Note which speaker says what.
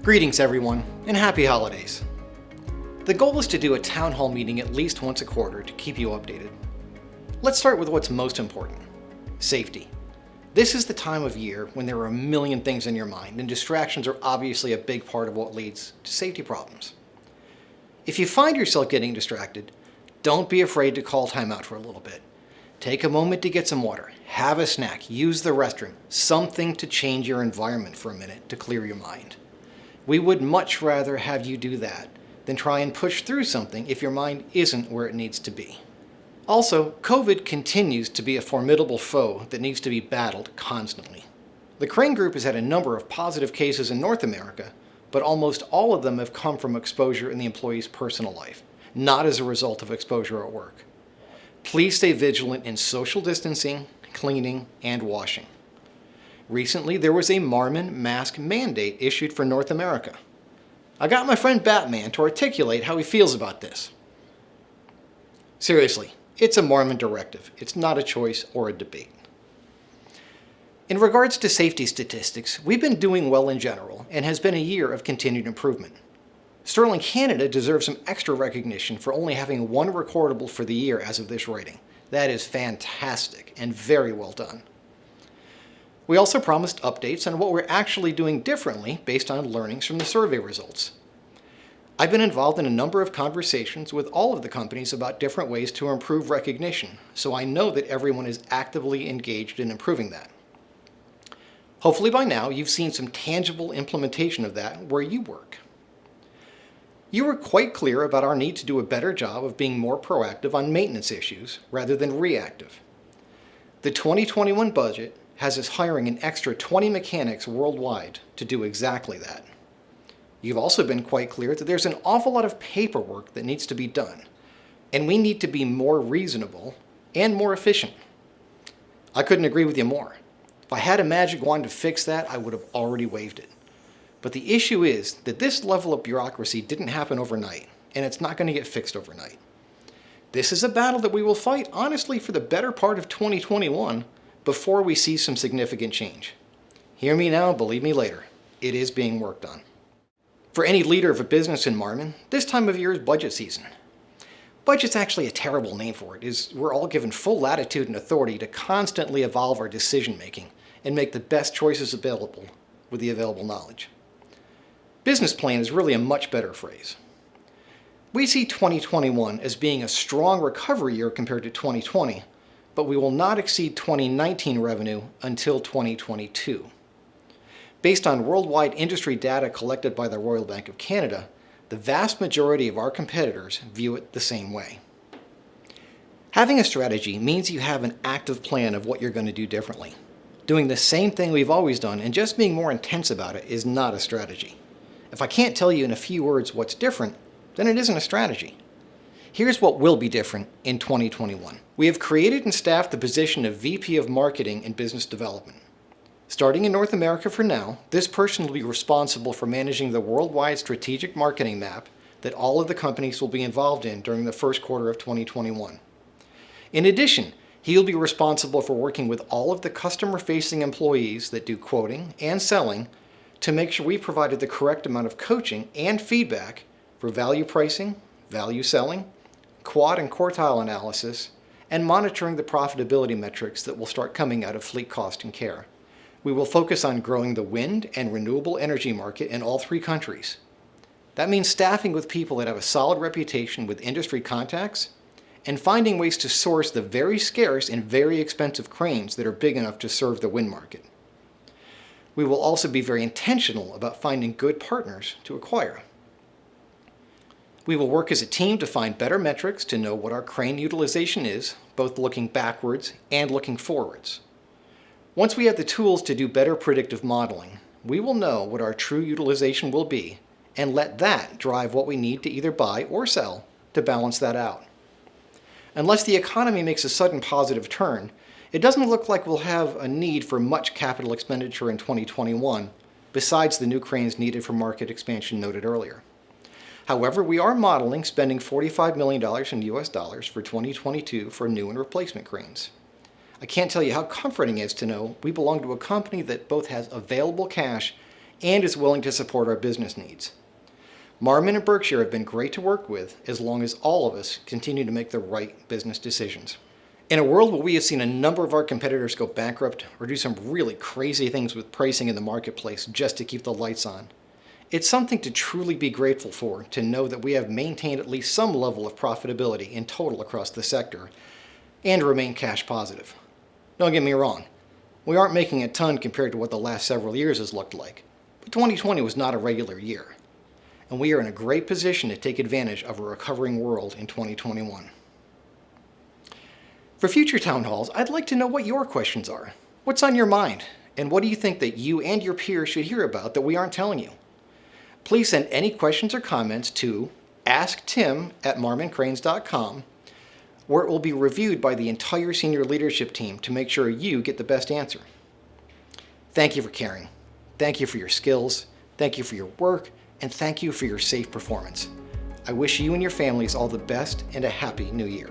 Speaker 1: Greetings everyone, and happy holidays. The goal is to do a town hall meeting at least once a quarter to keep you updated. Let's start with what's most important: safety. This is the time of year when there are a million things in your mind, and distractions are obviously a big part of what leads to safety problems. If you find yourself getting distracted, don't be afraid to call time out for a little bit. Take a moment to get some water, have a snack, use the restroom, something to change your environment for a minute to clear your mind. We would much rather have you do that than try and push through something if your mind isn't where it needs to be. Also, COVID continues to be a formidable foe that needs to be battled constantly. The Crane Group has had a number of positive cases in North America, but almost all of them have come from exposure in the employee's personal life, not as a result of exposure at work. Please stay vigilant in social distancing, cleaning, and washing. Recently, there was a Marmon mask mandate issued for North America. I got my friend Batman to articulate how he feels about this. Seriously, it's a Marmon directive. It's not a choice or a debate. In regards to safety statistics, we've been doing well in general and has been a year of continued improvement. Sterling Canada deserves some extra recognition for only having one recordable for the year as of this writing. That is fantastic and very well done. We also promised updates on what we're actually doing differently based on learnings from the survey results. I've been involved in a number of conversations with all of the companies about different ways to improve recognition, so I know that everyone is actively engaged in improving that. Hopefully by now you've seen some tangible implementation of that where you work. You were quite clear about our need to do a better job of being more proactive on maintenance issues rather than reactive. The 2021 budget has us hiring an extra 20 mechanics worldwide to do exactly that. You've also been quite clear that there's an awful lot of paperwork that needs to be done, and we need to be more reasonable and more efficient. I couldn't agree with you more. If I had a magic wand to fix that, I would have already waved it. But the issue is that this level of bureaucracy didn't happen overnight, and it's not going to get fixed overnight. This is a battle that we will fight, honestly, for the better part of 2021 before we see some significant change. Hear me now, believe me later. It is being worked on. For any leader of a business in Marmon, this time of year is budget season. Budget's actually a terrible name for it, as we're all given full latitude and authority to constantly evolve our decision making and make the best choices available with the available knowledge. Business plan is really a much better phrase. We see 2021 as being a strong recovery year compared to 2020, but we will not exceed 2019 revenue until 2022. Based on worldwide industry data collected by the Royal Bank of Canada, the vast majority of our competitors view it the same way. Having a strategy means you have an active plan of what you're going to do differently. Doing the same thing we've always done and just being more intense about it is not a strategy. If I can't tell you in a few words what's different, then it isn't a strategy. Here's what will be different in 2021. We have created and staffed the position of VP of Marketing and Business Development. Starting in North America for now, this person will be responsible for managing the worldwide strategic marketing map that all of the companies will be involved in during the first quarter of 2021. In addition, he will be responsible for working with all of the customer-facing employees that do quoting and selling to make sure we provided the correct amount of coaching and feedback for value pricing, value selling, quad and quartile analysis, and monitoring the profitability metrics that will start coming out of fleet cost and care. We will focus on growing the wind and renewable energy market in all three countries. That means staffing with people that have a solid reputation with industry contacts and finding ways to source the very scarce and very expensive cranes that are big enough to serve the wind market. We will also be very intentional about finding good partners to acquire. We will work as a team to find better metrics to know what our crane utilization is, both looking backwards and looking forwards. Once we have the tools to do better predictive modeling, we will know what our true utilization will be and let that drive what we need to either buy or sell to balance that out. Unless the economy makes a sudden positive turn, it doesn't look like we'll have a need for much capital expenditure in 2021, besides the new cranes needed for market expansion noted earlier. However, we are modeling spending $45 million in US dollars for 2022 for new and replacement cranes. I can't tell you how comforting it is to know we belong to a company that both has available cash and is willing to support our business needs. Marmon and Berkshire have been great to work with as long as all of us continue to make the right business decisions. In a world where we have seen a number of our competitors go bankrupt or do some really crazy things with pricing in the marketplace just to keep the lights on, it's something to truly be grateful for to know that we have maintained at least some level of profitability in total across the sector and remain cash positive. Don't get me wrong, we aren't making a ton compared to what the last several years has looked like, but 2020 was not a regular year, and we are in a great position to take advantage of a recovering world in 2021. For future town halls, I'd like to know what your questions are. What's on your mind, and what do you think that you and your peers should hear about that we aren't telling you? Please send any questions or comments to asktim@marmoncranes.com, where it will be reviewed by the entire senior leadership team to make sure you get the best answer. Thank you for caring. Thank you for your skills. Thank you for your work. And thank you for your safe performance. I wish you and your families all the best and a happy new year.